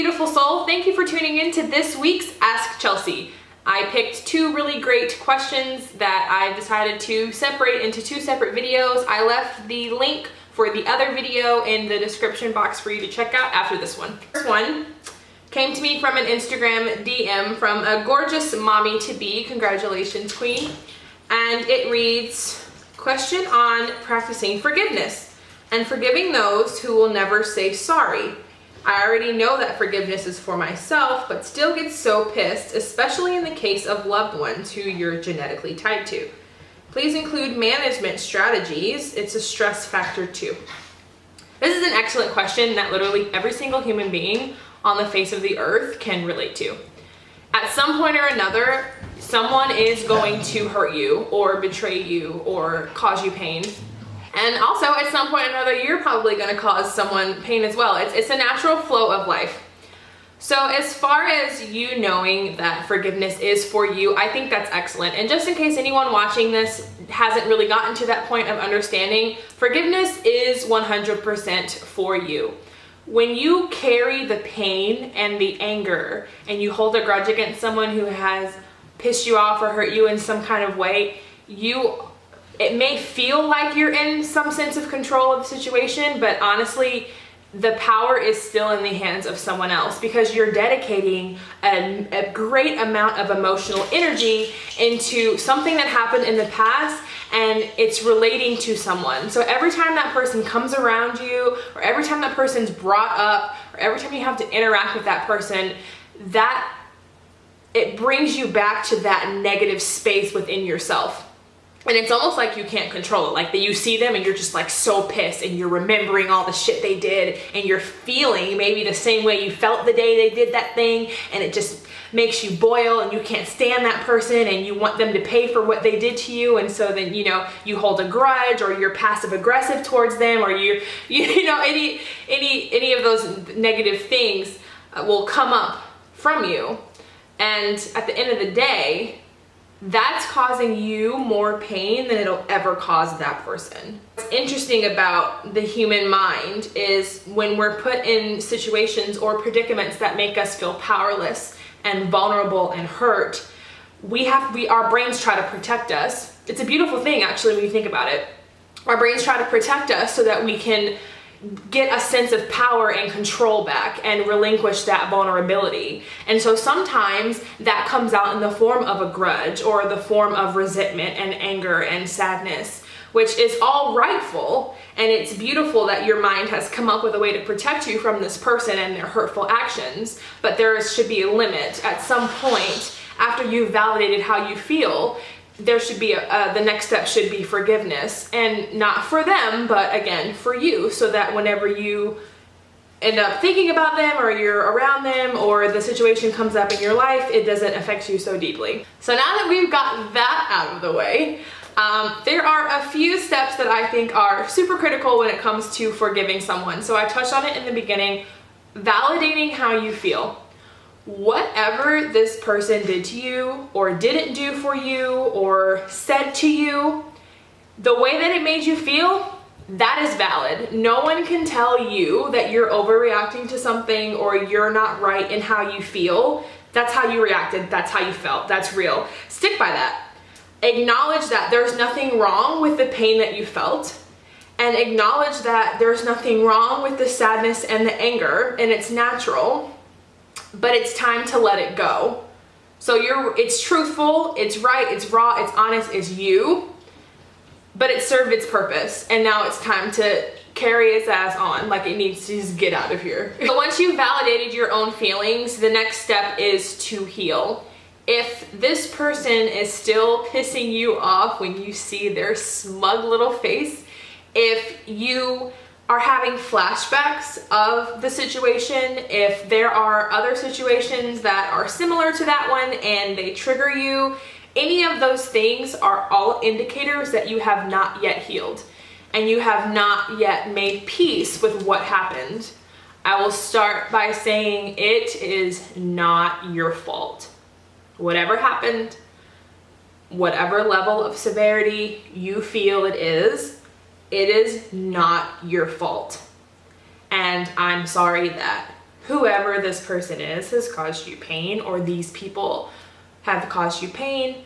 beautiful soul. Thank you for tuning in to this week's Ask Chelsey. I picked two really great questions that I've decided to separate into two separate videos. I left the link for the other video in the description box for you to check out after this one. First one came to me from an Instagram DM from a gorgeous mommy-to-be. Congratulations, queen. And it reads, question on practicing forgiveness and forgiving those who will never say sorry. I already know that forgiveness is for myself, but still get so pissed, especially in the case of loved ones who you're genetically tied to. Please include management strategies. It's a stress factor too. This is an excellent question that literally every single human being on the face of the earth can relate to. At some point or another, someone is going to hurt you or betray you or cause you pain. And also, at some point or another, you're probably going to cause someone pain as well. It's a natural flow of life. So as far as you knowing that forgiveness is for you, I think that's excellent. And just in case anyone watching this hasn't really gotten to that point of understanding, forgiveness is 100% for you. When you carry the pain and the anger and you hold a grudge against someone who has pissed you off or hurt you in some kind of way, it may feel like you're in some sense of control of the situation, but honestly, the power is still in the hands of someone else because you're dedicating a great amount of emotional energy into something that happened in the past and it's relating to someone. So every time that person comes around you, or every time that person's brought up, or every time you have to interact with that person, it brings you back to that negative space within yourself. And it's almost like you can't control it. Like that you see them and you're just like so pissed and you're remembering all the shit they did and you're feeling maybe the same way you felt the day they did that thing, and it just makes you boil and you can't stand that person and you want them to pay for what they did to you, and so then you hold a grudge or you're passive aggressive towards them, or any of those negative things will come up from you, and at the end of the day, that's causing you more pain than it'll ever cause that person. What's interesting about the human mind is when we're put in situations or predicaments that make us feel powerless and vulnerable and hurt, our brains try to protect us. It's a beautiful thing actually when you think about it. Our brains try to protect us so that we can get a sense of power and control back and relinquish that vulnerability. And so sometimes that comes out in the form of a grudge or the form of resentment and anger and sadness, which is all rightful. And it's beautiful that your mind has come up with a way to protect you from this person and their hurtful actions. But there should be a limit. At some point, after you've validated how you feel, there should be the next step should be forgiveness, and not for them, but again for you, so that whenever you end up thinking about them or you're around them or the situation comes up in your life, it doesn't affect you so deeply. So now that we've got that out of the way, there are a few steps that I think are super critical when it comes to forgiving someone. So I touched on it in the beginning, validating how you feel. Whatever this person did to you or didn't do for you or said to you, the way that it made you feel, that is valid. No one can tell you that you're overreacting to something or you're not right in how you feel. That's how you reacted. That's how you felt. That's real. Stick by that. Acknowledge that there's nothing wrong with the pain that you felt, and acknowledge that there's nothing wrong with the sadness and the anger, and it's natural. But it's time to let it go. So it's truthful, it's right, it's raw, it's honest, it's you, but it served its purpose, and now it's time to carry its ass on, like it needs to just get out of here. But once you've validated your own feelings, the next step is to heal. If this person is still pissing you off when you see their smug little face, if you are having flashbacks of the situation, if there are other situations that are similar to that one and they trigger you, any of those things are all indicators that you have not yet healed and you have not yet made peace with what happened. I will start by saying it is not your fault. Whatever happened, whatever level of severity you feel it is not your fault. And I'm sorry that whoever this person is has caused you pain, or these people have caused you pain,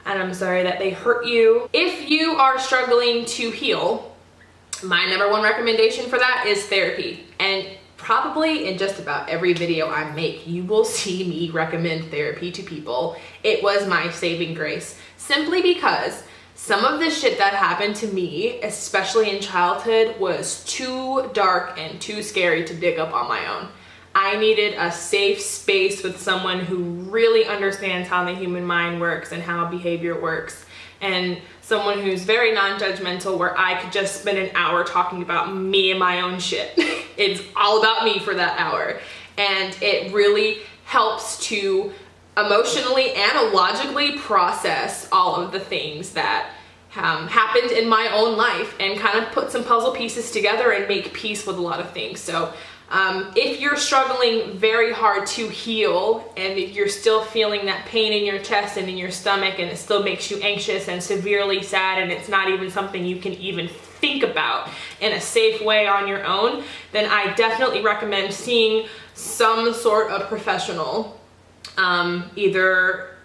and I'm sorry that they hurt you. If you are struggling to heal, my number one recommendation for that is therapy. And probably in just about every video I make, you will see me recommend therapy to people. It was my saving grace, simply because some of the shit that happened to me, especially in childhood, was too dark and too scary to dig up on my own. I needed a safe space with someone who really understands how the human mind works and how behavior works, and someone who's very non-judgmental, where I could just spend an hour talking about me and my own shit. It's all about me for that hour. And it really helps to emotionally and logically process all of the things that happened in my own life, and kind of put some puzzle pieces together and make peace with a lot of things. So if you're struggling very hard to heal, and if you're still feeling that pain in your chest and in your stomach, and it still makes you anxious and severely sad, and it's not even something you can even think about in a safe way on your own, then I definitely recommend seeing some sort of professional, either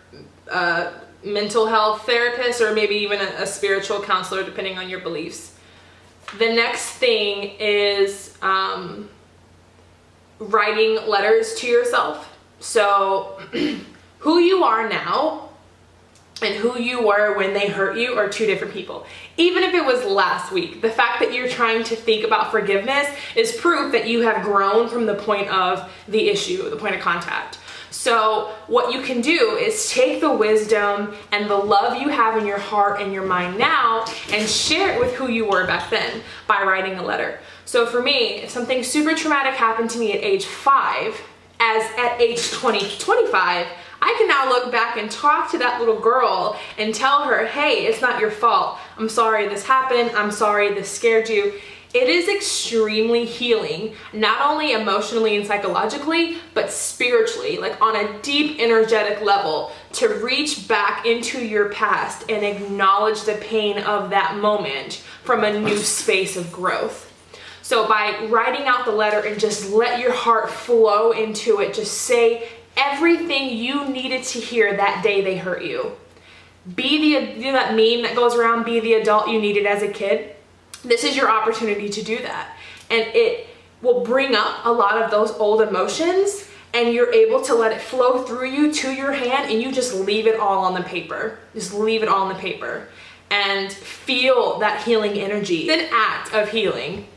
a mental health therapist or maybe even a spiritual counselor, depending on your beliefs. The next thing is writing letters to yourself. So who you are now and who you were when they hurt you are two different people. Even if it was last week, the fact that you're trying to think about forgiveness is proof that you have grown from the point of the issue, the point of contact. So what you can do is take the wisdom and the love you have in your heart and your mind now and share it with who you were back then by writing a letter. So for me, if something super traumatic happened to me at age 5, as at age 25, I can now look back and talk to that little girl and tell her, hey, it's not your fault. I'm sorry this happened. I'm sorry this scared you. It is extremely healing, not only emotionally and psychologically, but spiritually, like on a deep energetic level, to reach back into your past and acknowledge the pain of that moment from a new space of growth. So by writing out the letter and just let your heart flow into it, just say everything you needed to hear that day they hurt you. You know that meme that goes around, be the adult you needed as a kid? This is your opportunity to do that. And it will bring up a lot of those old emotions, and you're able to let it flow through you to your hand, and you just leave it all on the paper. Just leave it all on the paper and feel that healing energy. It's an act of healing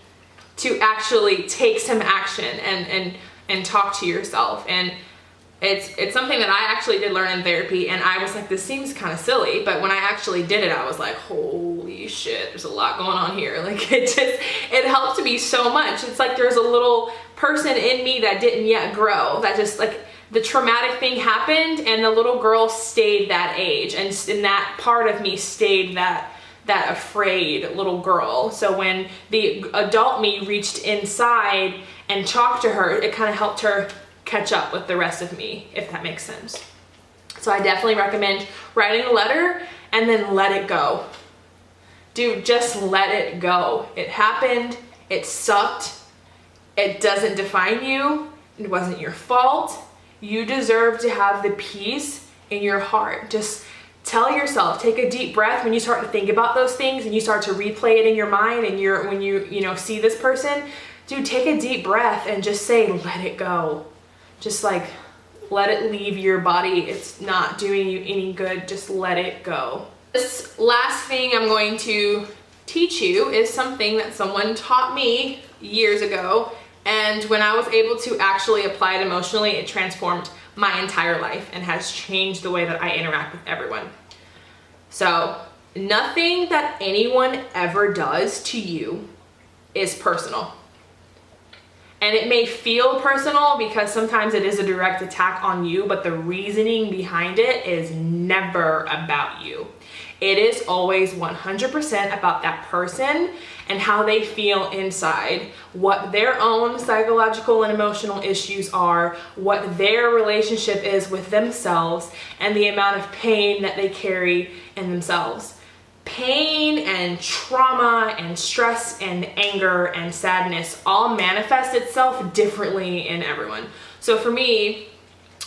to actually take some action and talk to yourself. And it's something that I actually did learn in therapy, and I was like, this seems kind of silly, but when I actually did it, I was like, holy shit, there's a lot going on here. Like it helped me so much. It's like there's a little person in me that didn't yet grow, that just like the traumatic thing happened and the little girl stayed that age, and that part of me stayed that afraid little girl. So when the adult me reached inside and talked to her, it kind of helped her catch up with the rest of me, if that makes sense. So I definitely recommend writing a letter and then let it go. Dude, just let it go. It happened. It sucked. It doesn't define you. It wasn't your fault. You deserve to have the peace in your heart. Just tell yourself, take a deep breath when you start to think about those things and you start to replay it in your mind, and when you see this person, dude, take a deep breath and just say, let it go. Just like, let it leave your body. It's not doing you any good. Just let it go. This last thing I'm going to teach you is something that someone taught me years ago. And when I was able to actually apply it emotionally, it transformed my entire life and has changed the way that I interact with everyone. So, nothing that anyone ever does to you is personal. And it may feel personal because sometimes it is a direct attack on you, but the reasoning behind it is never about you. It is always 100% about that person and how they feel inside, what their own psychological and emotional issues are, what their relationship is with themselves, and the amount of pain that they carry in themselves. pain and trauma and stress and anger and sadness all manifest itself differently in everyone. So for me,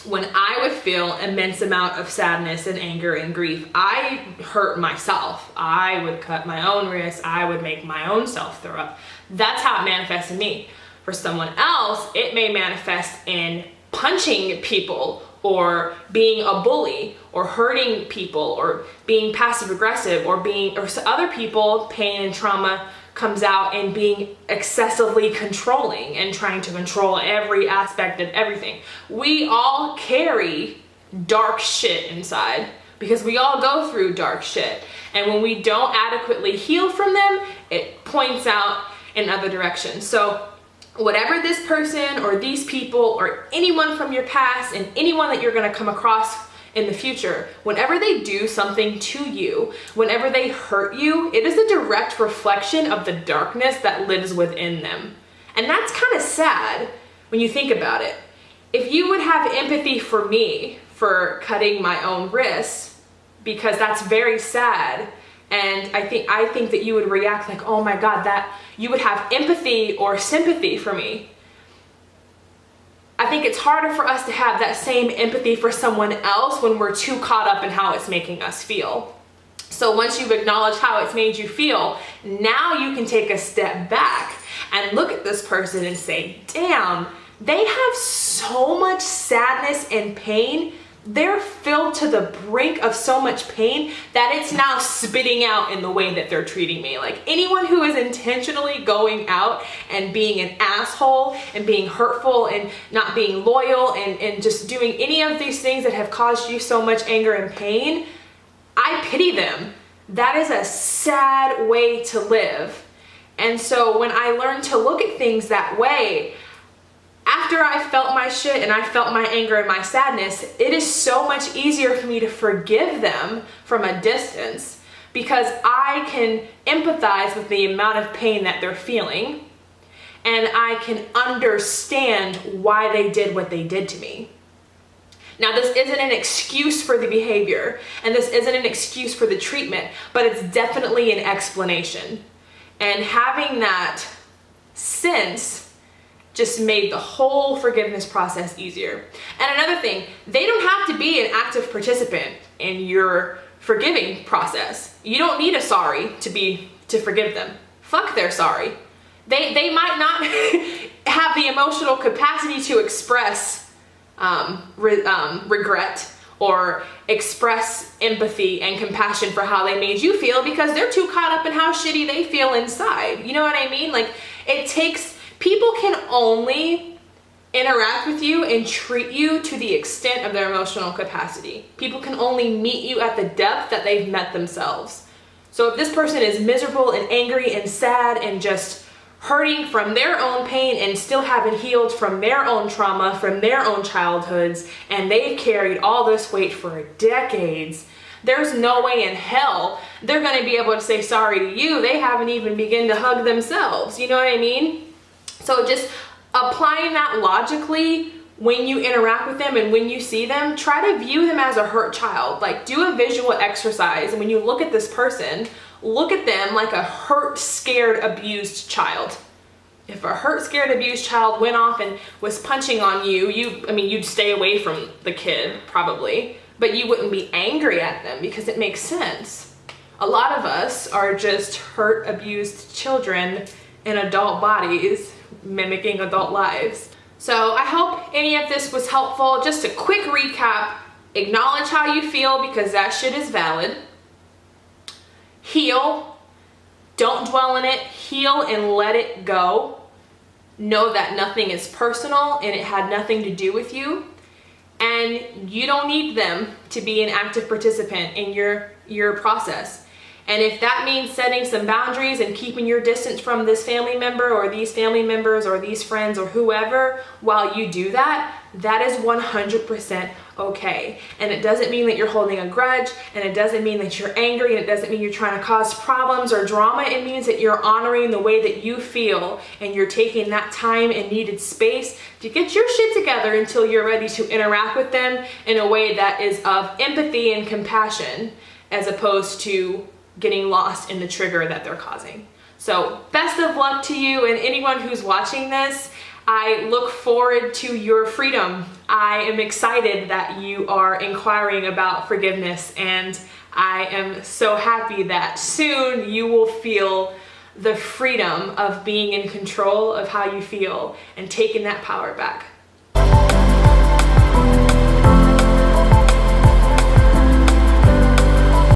when I would feel immense amount of sadness and anger and grief, I hurt myself. I would cut my own wrist. I would make my own self throw up. That's how it manifests in me. For someone else, it may manifest in punching people or being a bully or hurting people or being passive aggressive or other people, pain and trauma comes out in being excessively controlling and trying to control every aspect of everything. We all carry dark shit inside because we all go through dark shit. And when we don't adequately heal from them, it points out in other directions. So whatever this person or these people or anyone from your past and anyone that you're going to come across in the future, whenever they do something to you, whenever they hurt you, it is a direct reflection of the darkness that lives within them. And that's kind of sad when you think about it. If you would have empathy for me for cutting my own wrists, because that's very sad, and I think that you would react like, oh my God, that you would have empathy or sympathy for me. I think it's harder for us to have that same empathy for someone else when we're too caught up in how it's making us feel. So once you've acknowledged how it's made you feel, now you can take a step back and look at this person and say, damn, they have so much sadness and pain. They're filled to the brink of so much pain that it's now spitting out in the way that they're treating me. Like anyone who is intentionally going out and being an asshole and being hurtful and not being loyal and just doing any of these things that have caused you so much anger and pain, I pity them. That is a sad way to live. And so when I learned to look at things that way, after I felt my shit and I felt my anger and my sadness, it is so much easier for me to forgive them from a distance because I can empathize with the amount of pain that they're feeling and I can understand why they did what they did to me. Now, this isn't an excuse for the behavior and this isn't an excuse for the treatment, but it's definitely an explanation. And having that sense just made the whole forgiveness process easier. And another thing, they don't have to be an active participant in your forgiving process. You don't need a sorry to forgive them. Fuck their sorry. They might not have the emotional capacity to express regret or express empathy and compassion for how they made you feel because they're too caught up in how shitty they feel inside. You know what I mean? Like people can only interact with you and treat you to the extent of their emotional capacity. People can only meet you at the depth that they've met themselves. So if this person is miserable and angry and sad and just hurting from their own pain and still haven't healed from their own trauma, from their own childhoods, and they've carried all this weight for decades, there's no way in hell they're going to be able to say sorry to you. They haven't even begun to hug themselves. You know what I mean? So just applying that logically when you interact with them and when you see them, try to view them as a hurt child. Like do a visual exercise. And when you look at this person, look at them like a hurt, scared, abused child. If a hurt, scared, abused child went off and was punching on you, you'd stay away from the kid probably, but you wouldn't be angry at them because it makes sense. A lot of us are just hurt, abused children in adult bodies mimicking adult lives. So I hope any of this was helpful. Just a quick recap. Acknowledge how you feel because that shit is valid. Heal. Don't dwell in it. Heal and let it go. Know that nothing is personal and it had nothing to do with you. And you don't need them to be an active participant in your process. And if that means setting some boundaries and keeping your distance from this family member or these family members or these friends or whoever while you do that, that is 100% okay. And it doesn't mean that you're holding a grudge, and it doesn't mean that you're angry, and it doesn't mean you're trying to cause problems or drama. It means that you're honoring the way that you feel and you're taking that time and needed space to get your shit together until you're ready to interact with them in a way that is of empathy and compassion as opposed to getting lost in the trigger that they're causing. So best of luck to you and anyone who's watching this. I look forward to your freedom. I am excited that you are inquiring about forgiveness, and I am so happy that soon you will feel the freedom of being in control of how you feel and taking that power back.